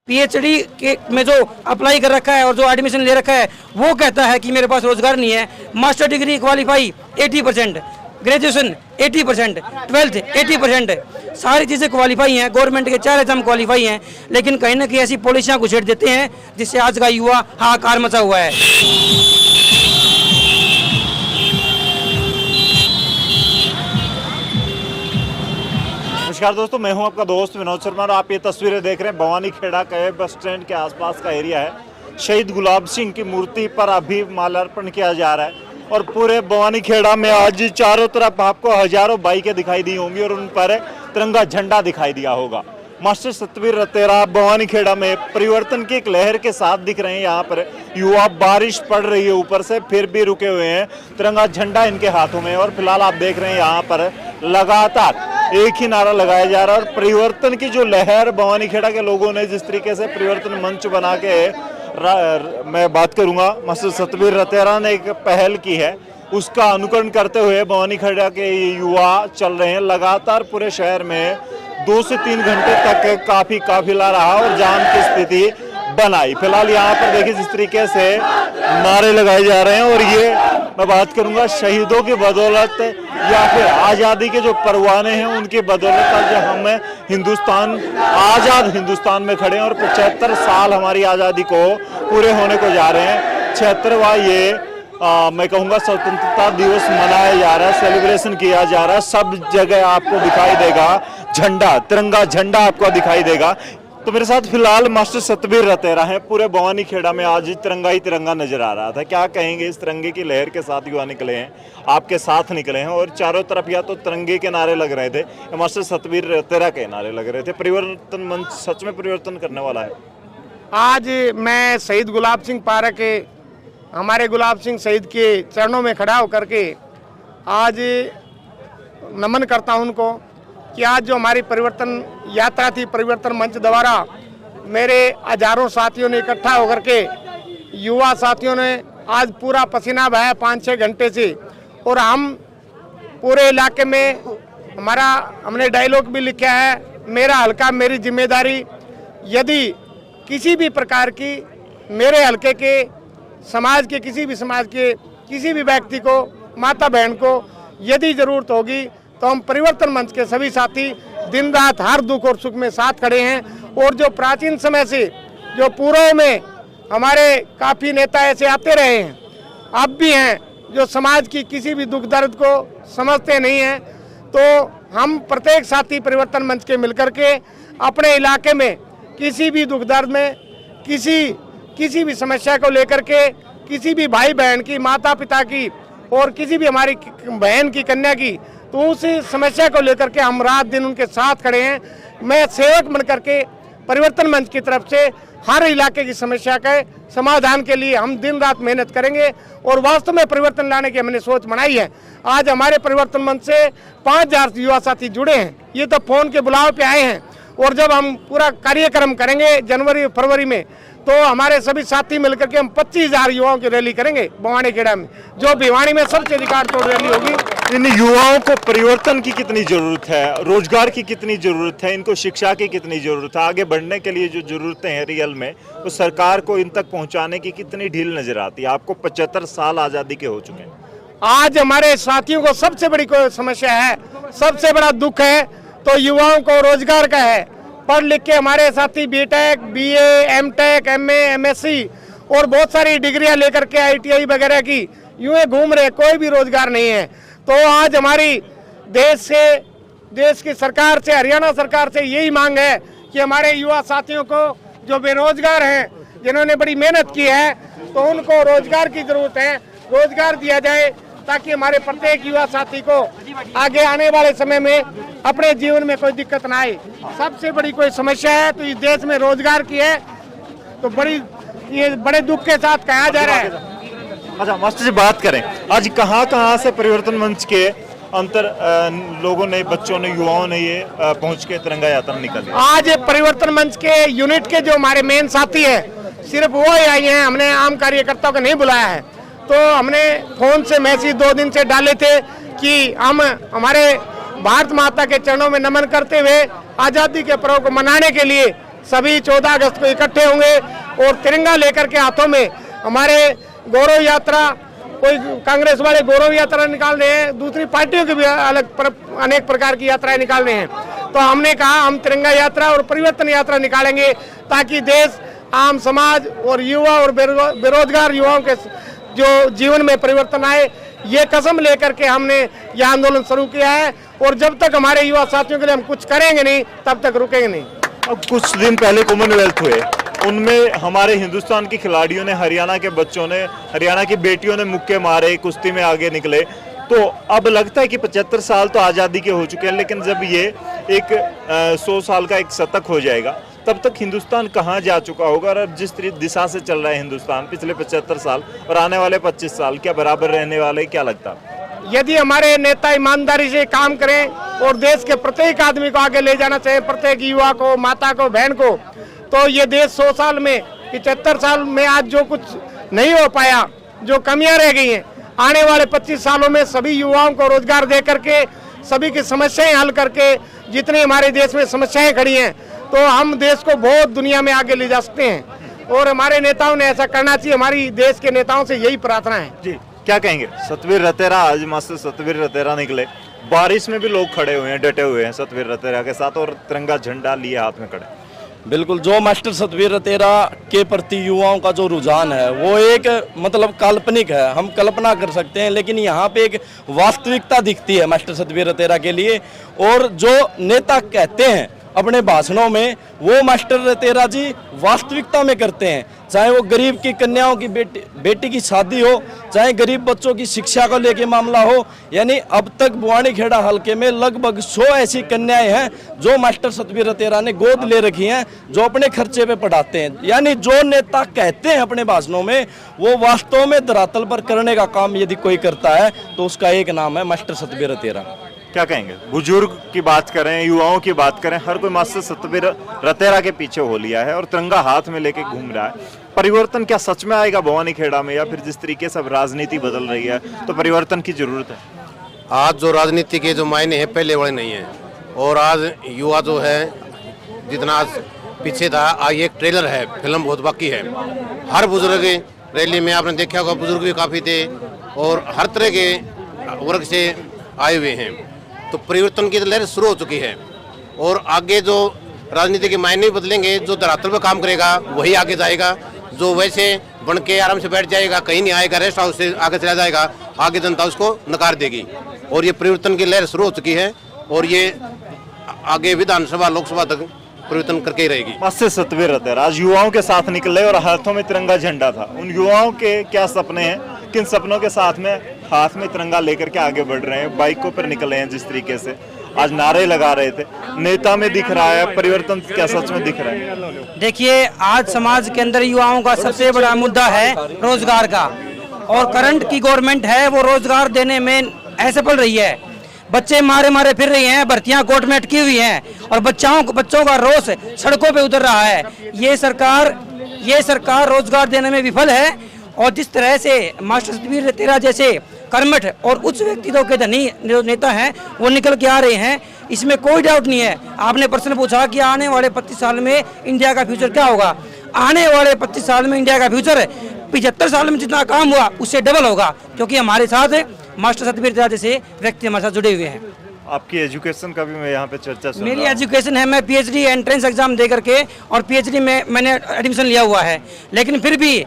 PhD के में जो अप्लाई कर रखा है और जो एडमिशन ले रखा है वो कहता है कि मेरे पास रोजगार नहीं है। Master degree qualify 80%, graduation 80%, 12th 80%, सारी चीज़ें क्वालिफाई हैं, गवर्नमेंट के 4 एग्जाम क्वालिफाई हैं, लेकिन कहीं ना कहीं ऐसी पॉलिसियाँ घुसेड़ देते हैं जिससे आज का युवा हाहाकार मचा हुआ है। नमस्कार दोस्तों, मैं हूं आपका दोस्त विनोद शर्मा और आप ये तस्वीरें देख रहे हैं भवानी खेड़ा के बस स्टैंड के आसपास का एरिया है। शहीद गुलाब सिंह की मूर्ति पर अभी माल्यार्पण किया जा रहा है और पूरे भवानी खेड़ा में आज चारों तरफ आपको हजारों बाइकें दिखाई दी होंगी और उन पर तिरंगा झंडा दिखाई दिया होगा। मास्टर सतवीर रतेरा भवानी खेड़ा में परिवर्तन की एक लहर के साथ दिख रहे हैं। यहाँ पर युवा, बारिश पड़ रही है ऊपर से, फिर भी रुके हुए हैं, तिरंगा झंडा इनके हाथों में। और फिलहाल आप देख रहे हैं यहाँ पर लगातार एक ही नारा लगाया जा रहा है और परिवर्तन की जो लहर भवानी खेड़ा के लोगों ने जिस तरीके से परिवर्तन मंच बना के मैं बात करूंगा, मास्टर सतवीर रतेरा ने एक पहल की है, उसका अनुकरण करते हुए भवानी खेड़ा के युवा चल रहे हैं। लगातार पूरे शहर में 2 से 3 घंटे तक काफी काफिला रहा और जाम की स्थिति बनाई। फिलहाल यहाँ पर देखिए जिस तरीके से नारे लगाए जा रहे हैं और ये मैं बात करूंगा शहीदों की बदौलत या फिर आज़ादी के जो परवाने हैं उनकी बदौलत आज हम हिंदुस्तान, आज़ाद हिंदुस्तान में खड़े हैं और 75 साल हमारी आज़ादी को पूरे होने को जा रहे हैं। 76वां ये मैं कहूँगा स्वतंत्रता दिवस मनाया जा रहा है, सेलिब्रेशन किया जा रहा है। सब जगह आपको दिखाई देगा झंडा, तिरंगा झंडा आपको दिखाई देगा। तो मेरे साथ फिलहाल मास्टर सतवीर रतेरा हैं। पूरे भवानी खेड़ा में आज तिरंगा ही तिरंगा नजर आ रहा था। क्या कहेंगे, इस तिरंगे की लहर के साथ युवा निकले हैं, आपके साथ निकले हैं और चारों तरफ या तो तिरंगे के नारे लग रहे थे, मास्टर सतवीर रतेरा के नारे लग रहे थे। परिवर्तन मंच सच में परिवर्तन करने वाला है। आज मैं शहीद गुलाब सिंह पार्क के, हमारे गुलाब सिंह शहीद के चरणों में खड़ा होकर के आज नमन करता हूं उनको कि आज जो हमारी परिवर्तन यात्रा थी, परिवर्तन मंच द्वारा मेरे हजारों साथियों ने इकट्ठा होकर के, युवा साथियों ने आज पूरा पसीना बहाया 5-6 घंटे से और हम पूरे इलाके में हमने डायलॉग भी लिखा है, मेरा हल्का मेरी जिम्मेदारी। यदि किसी भी प्रकार की मेरे हल्के के समाज के किसी भी व्यक्ति को, माता बहन को यदि जरूरत होगी तो हम परिवर्तन मंच के सभी साथी दिन रात हर दुख और सुख में साथ खड़े हैं। और जो प्राचीन समय से जो पूर्व में हमारे काफ़ी नेता ऐसे आते रहे हैं, अब भी हैं, जो समाज की किसी भी दुख दर्द को समझते नहीं हैं, तो हम प्रत्येक साथी परिवर्तन मंच के मिलकर के अपने इलाके में किसी भी दुख दर्द में, किसी भी समस्या को लेकर के, किसी भी भाई बहन की, माता पिता की और किसी भी हमारी बहन की, कन्या की, तो उस समस्या को लेकर के हम रात दिन उनके साथ खड़े हैं। मैं सेवक बन करके परिवर्तन मंच की तरफ से हर इलाके की समस्या के समाधान के लिए हम दिन रात मेहनत करेंगे और वास्तव में परिवर्तन लाने की हमने सोच बनाई है। आज हमारे परिवर्तन मंच से 5000 युवा साथी जुड़े हैं, ये तो फोन के बुलाव पे आए हैं। और जब हम पूरा कार्यक्रम करेंगे जनवरी फरवरी में, तो हमारे सभी साथी मिलकर के हम 25,000 युवाओं की रैली करेंगे भवानी खेड़ा में, जो भिवानी में सबसे रिकॉर्ड तोड़ रैली होगी। इन युवाओं को परिवर्तन की कितनी जरूरत है, रोजगार की कितनी जरूरत है, इनको शिक्षा की कितनी जरूरत है, आगे बढ़ने के लिए जो जरूरतें हैं रियल में, तो सरकार को इन तक पहुंचाने की कितनी ढील नजर आती है? आपको 75 साल आज़ादी के हो चुके हैं। आज हमारे साथियों को सबसे बड़ी कोई समस्या है, सबसे बड़ा दुख है तो युवाओं को रोजगार का है। पढ़ लिख के हमारे साथी BTech, BA, MTech, MA, MSc और बहुत सारी डिग्रियां लेकर के आईटीआई वगैरह की यूं ही घूम रहे, कोई भी रोजगार नहीं है। तो आज हमारी देश की सरकार से, हरियाणा सरकार से यही मांग है कि हमारे युवा साथियों को जो बेरोजगार हैं, जिन्होंने बड़ी मेहनत की है, तो उनको रोजगार की जरूरत है, रोजगार दिया जाए ताकि हमारे प्रत्येक युवा साथी को आगे आने वाले समय में अपने जीवन में कोई दिक्कत ना आए। सबसे बड़ी कोई समस्या है तो इस देश में रोजगार की है, तो ये बड़े दुख के साथ कहा जा रहा है। अच्छा मास्टर जी, बात करें आज कहाँ से परिवर्तन मंच के लोगों ने, बच्चों ने, युवाओं ने ये पहुंच के तिरंगा यात्रा निकाली? आज परिवर्तन मंच के यूनिट के जो हमारे मेन साथी है, सिर्फ वो ही आई हैं, हमने आम कार्यकर्ताओं को नहीं बुलाया है। तो हमने फोन से मैसेज 2 दिन से डाले थे कि हम हमारे भारत माता के चरणों में नमन करते हुए आज़ादी के पर्व को मनाने के लिए सभी 14 अगस्त को इकट्ठे होंगे और तिरंगा लेकर के हाथों में हमारे गौरव यात्रा, कोई कांग्रेस वाले गौरव यात्रा निकाल रहे हैं, दूसरी पार्टियों की भी अनेक प्रकार की यात्राएं निकाल रहे हैं। तो हमने कहा हम तिरंगा यात्रा और परिवर्तन यात्रा निकालेंगे ताकि देश, आम समाज और युवा और बेरोजगार युवाओं के जो जीवन में परिवर्तन आए। ये कसम लेकर के हमने यह आंदोलन शुरू किया है और जब तक हमारे युवा साथियों के लिए हम कुछ करेंगे नहीं तब तक रुकेंगे नहीं। अब कुछ दिन पहले कॉमनवेल्थ हुए, उनमें हमारे हिंदुस्तान की खिलाड़ियों ने, हरियाणा के बच्चों ने, हरियाणा की बेटियों ने मुक्के मारे, कुश्ती में आगे निकले। तो अब लगता है कि 75 साल तो आज़ादी के हो चुके हैं, लेकिन जब ये एक 100 साल का एक शतक हो जाएगा तब तक हिंदुस्तान कहाँ जा चुका होगा? और अब जिस दिशा से चल रहा है हिंदुस्तान पिछले 75 साल और आने वाले 25 साल, क्या बराबर रहने वाले, क्या लगता है? यदि हमारे नेता ईमानदारी से काम करें और देश के प्रत्येक आदमी को आगे ले जाना चाहिए, प्रत्येक युवा को, माता को, बहन को, तो ये देश 100 साल में, 75 साल में आज जो कुछ नहीं हो पाया, जो कमियां रह गई हैं, आने वाले 25 सालों में सभी युवाओं को रोजगार दे करके, सभी की समस्याएं हल करके, जितनी हमारे देश में समस्याएं खड़ी हैं, तो हम देश को बहुत दुनिया में आगे ले जा सकते हैं और हमारे नेताओं ने ऐसा करना चाहिए। हमारी देश के नेताओं से यही प्रार्थना है। जी, क्या कहेंगे? सतवीर रतेरा, आज मास्टर सतवीर रतेरा निकले, बारिश में भी लोग खड़े हुए हैं, डटे हुए हैं सतवीर रतेरा के साथ और तिरंगा झंडा लिए हाथ में खड़े। बिल्कुल, जो मास्टर सतवीर रतेरा के प्रति युवाओं का जो रुझान है वो एक मतलब काल्पनिक है, हम कल्पना कर सकते हैं, लेकिन यहाँ पे एक वास्तविकता दिखती है मास्टर सतवीर रतेरा के लिए। और जो नेता कहते हैं अपने भाषणों में, वो मास्टर रतेरा जी वास्तविकता में करते हैं। चाहे वो गरीब की कन्याओं की बेटी की शादी हो, चाहे गरीब बच्चों की शिक्षा को लेके मामला हो, यानी अब तक बुआनीखेड़ा हलके में लगभग 100 ऐसी कन्याएं हैं जो मास्टर सतवीर रतेरा ने गोद ले रखी हैं, जो अपने खर्चे पे पढ़ाते हैं। यानी जो नेता कहते हैं अपने भाषणों में, वो वास्तव में धरातल पर करने का काम यदि कोई करता है तो उसका एक नाम है मास्टर सतवीर रतेरा। क्या कहेंगे? बुजुर्ग की बात करें, युवाओं की बात करें, हर कोई मास्टर सतवीर रतेरा के पीछे हो लिया है और तिरंगा हाथ में लेके घूम रहा है। परिवर्तन क्या सच में आएगा भवानीखेड़ा में, या फिर जिस तरीके से अब राजनीति बदल रही है तो परिवर्तन की जरूरत है? आज जो राजनीति के जो मायने हैं पहले वाले नहीं है, और आज युवा जो है जितना आज पीछे था, आज एक ट्रेलर है, फिल्म बहुत बाकी है। हर बुजुर्ग रैली में आपने देखा होगा, बुजुर्ग भी काफ़ी थे और हर तरह के वर्ग से आए हुए हैं। तो परिवर्तन की लहर शुरू हो चुकी है और आगे जो राजनीति के मायने बदलेंगे, जो धरातल पर काम करेगा वही आगे जाएगा। जो वैसे बन के आराम से बैठ जाएगा, कहीं नहीं आएगा, रेस्ट हाउस से आगे चला जाएगा, आगे जनता उसको नकार देगी। और ये परिवर्तन की लहर शुरू हो चुकी है और ये आगे विधानसभा, लोकसभा तक परिवर्तन करके ही रहेगी। मास्टर सतवीर रतेरा आज युवाओं के साथ निकले और हाथों में तिरंगा झंडा था। उन युवाओं के क्या सपने हैं, किन सपनों के साथ में हाथ में तिरंगा लेकर के आगे बढ़ रहे हैं, बाइकों पर निकले हैं, जिस तरीके से आज नारे लगा रहे थे, नेता में दिख रहा है परिवर्तन, क्या सच में दिख रहा है? देखिए, आज समाज के अंदर युवाओं का सबसे बड़ा मुद्दा है रोजगार का, और करंट की गवर्नमेंट है वो रोजगार देने में असफल रही है। बच्चे मारे मारे फिर रही हैं, भर्तियां कोर्ट में अटकी हुई हैं और बच्चों का रोष सड़कों पे उतर रहा है। ये सरकार रोजगार देने में विफल है और जिस तरह से मास्टर सतवीर रतेरा जैसे कर्मठ और उच्च व्यक्तित्व के धनी जो नेता हैं वो निकल के आ रहे हैं, इसमें कोई डाउट नहीं है। आपने प्रश्न पूछा कि आने वाले 25 साल में इंडिया का फ्यूचर क्या होगा। आने वाले 25 साल में इंडिया का फ्यूचर 75 साल में जितना काम हुआ उससे डबल होगा, क्योंकि हमारे साथ मास्टर सतवीर रतेरा जैसे व्यक्ति हमारे साथ जुड़े हुए हैं। आपकी एजुकेशन का भी मैं यहाँ पे चर्चा सुन मेरी रहा हूँ। एजुकेशन है, मैं पीएचडी एंट्रेंस एग्जाम दे करके और पीएचडी में मैंने एडमिशन लिया हुआ है, लेकिन फिर भी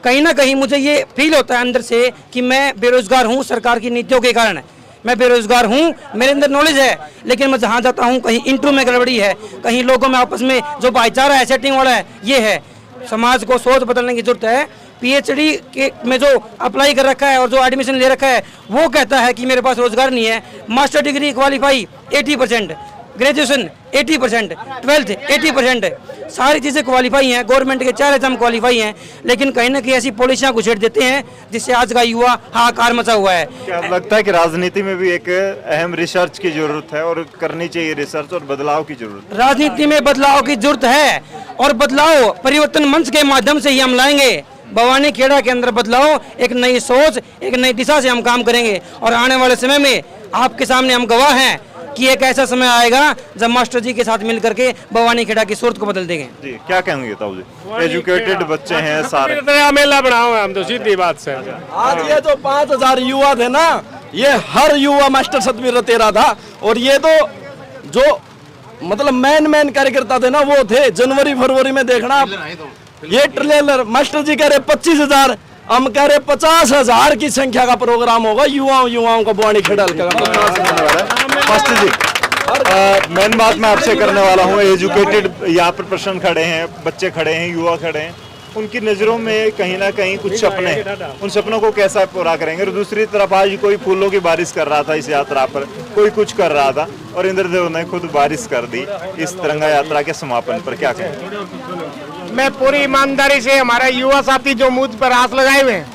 कहीं ना कहीं मुझे ये फील होता है अंदर से कि मैं बेरोजगार हूँ। सरकार की नीतियों के कारण मैं बेरोजगार हूँ। मेरे अंदर नॉलेज है, लेकिन मैं जहाँ जाता हूँ कहीं इंटरव्यू में गड़बड़ी है, कहीं लोगों में आपस में जो भाईचारा है, सेटिंग वाला है, ये है। समाज को सोच बदलने की जरूरत है। पीएचडी के में जो अप्लाई कर रखा है और जो एडमिशन ले रखा है वो कहता है कि मेरे पास रोजगार नहीं है। Master degree qualify 80%, graduation 80%, 12th 80%, सारी चीज़ें क्वालिफाई हैं। गवर्नमेंट के 4 एग्जाम क्वालिफाई हैं, लेकिन कहीं ना कहीं ऐसी पॉलिसियाँ घुसेड़ देते हैं जिससे आज का युवा हाहाकार मचा हुआ है। क्या लगता है कि राजनीति में भी एक अहम रिसर्च की जरूरत है और करनी चाहिए रिसर्च और बदलाव की जरूरत है? राजनीति में बदलाव की जरूरत है और बदलाव परिवर्तन मंच के माध्यम से ही हम लाएंगे। भवानीखेड़ा के अंदर बदलाव, एक नई सोच, एक नई दिशा से हम काम करेंगे और आने वाले समय में आपके सामने हम गवाह हैं। कि एक ऐसा समय आएगा जब मास्टर जी के साथ मिल करके भवानी खेड़ा की सूरत को बदल देंगे। जी क्या कहेंगे ताऊ जी? एजुकेटेड बच्चे हैं सारे। मेला बनाओ हम तो सीधी बात से। आज ये जो 5000 युवा थे ना, ये हर युवा मास्टर सतबीर रतेरा था। और ये तो जो मतलब मैन कार्यकर्ता थे ना, वो थे। जनवरी फरवरी में देखना ये ट्रेलर मास्टर जी कह रहे 25,000, हम कह रहे 50,000 की संख्या का प्रोग्राम होगा युवाओं का भवानी खेड़ा का। मास्टर जी मेन बात मैं आपसे करने वाला हूँ, एजुकेटेड यहाँ पर पर्सन खड़े हैं, बच्चे खड़े हैं, युवा खड़े हैं, उनकी नज़रों में कहीं ना कहीं कुछ सपने हैं, उन सपनों को कैसा पूरा करेंगे? और दूसरी तरफ आज कोई फूलों की बारिश कर रहा था इस यात्रा पर, कोई कुछ कर रहा था और इंद्रदेव ने खुद बारिश कर दी इस तिरंगा यात्रा के समापन पर, क्या कहें? मैं पूरी ईमानदारी से, हमारा युवा साथी जो मुझ पर आस लगाए हुए हैं,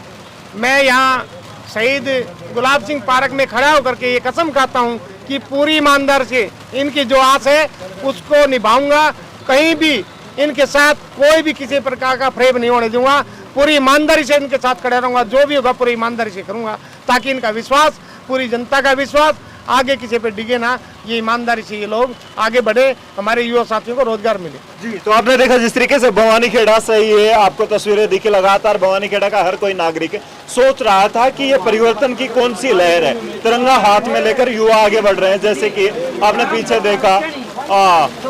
मैं यहाँ शहीद गुलाब सिंह पार्क में खड़ा होकर के ये कसम खाता हूँ कि पूरी ईमानदार से इनकी जो आस है उसको निभाऊंगा। कहीं भी इनके साथ कोई भी किसी प्रकार का फ्रेब नहीं होने दूंगा। पूरी ईमानदारी से इनके साथ खड़ा रहूंगा, जो भी होगा पूरी ईमानदारी से करूंगा, ताकि इनका विश्वास, पूरी जनता का विश्वास आगे किसी पे डिगे ना। ये ईमानदारी से ये लोग आगे बढ़े, हमारे युवा साथियों को रोजगार मिले। जी तो आपने देखा जिस तरीके से भवानी खेड़ा से ये आपको तस्वीरें दिखी, लगातार भवानी खेड़ा का हर कोई नागरिक सोच रहा था कि ये परिवर्तन की कौन सी लहर है। तिरंगा हाथ में लेकर युवा आगे बढ़ रहे हैं। जैसे कि आपने पीछे देखा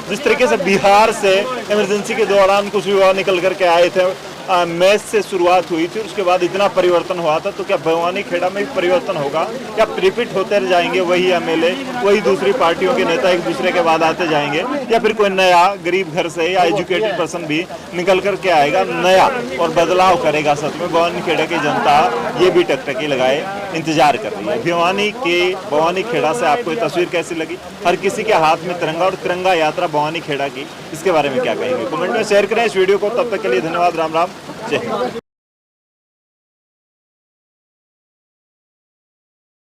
जिस तरीके से बिहार से इमरजेंसी के दौरान कुछ युवा निकल करके आए थे, मैच से शुरुआत हुई थी, उसके बाद इतना परिवर्तन हुआ था। तो क्या भवानी खेड़ा में भी परिवर्तन होगा? क्या रिपीट होते रह जाएंगे वही एमएलए, वही दूसरी पार्टियों के नेता एक दूसरे के बाद आते जाएंगे, या फिर कोई नया गरीब घर से या एजुकेटेड पर्सन भी निकल करके आएगा नया और बदलाव करेगा? सच में भवानी खेड़ा की जनता ये भी टकटकी लगाए इंतजार कर रही है। भवानी खेड़ा से आपको ये तस्वीर कैसी लगी? हर किसी के हाथ में तिरंगा और तिरंगा यात्रा भवानी खेड़ा की, इसके बारे में क्या कहेंगे? कमेंट में शेयर करें इस वीडियो को। तब तक के लिए धन्यवाद। राम राम, जय हिंद।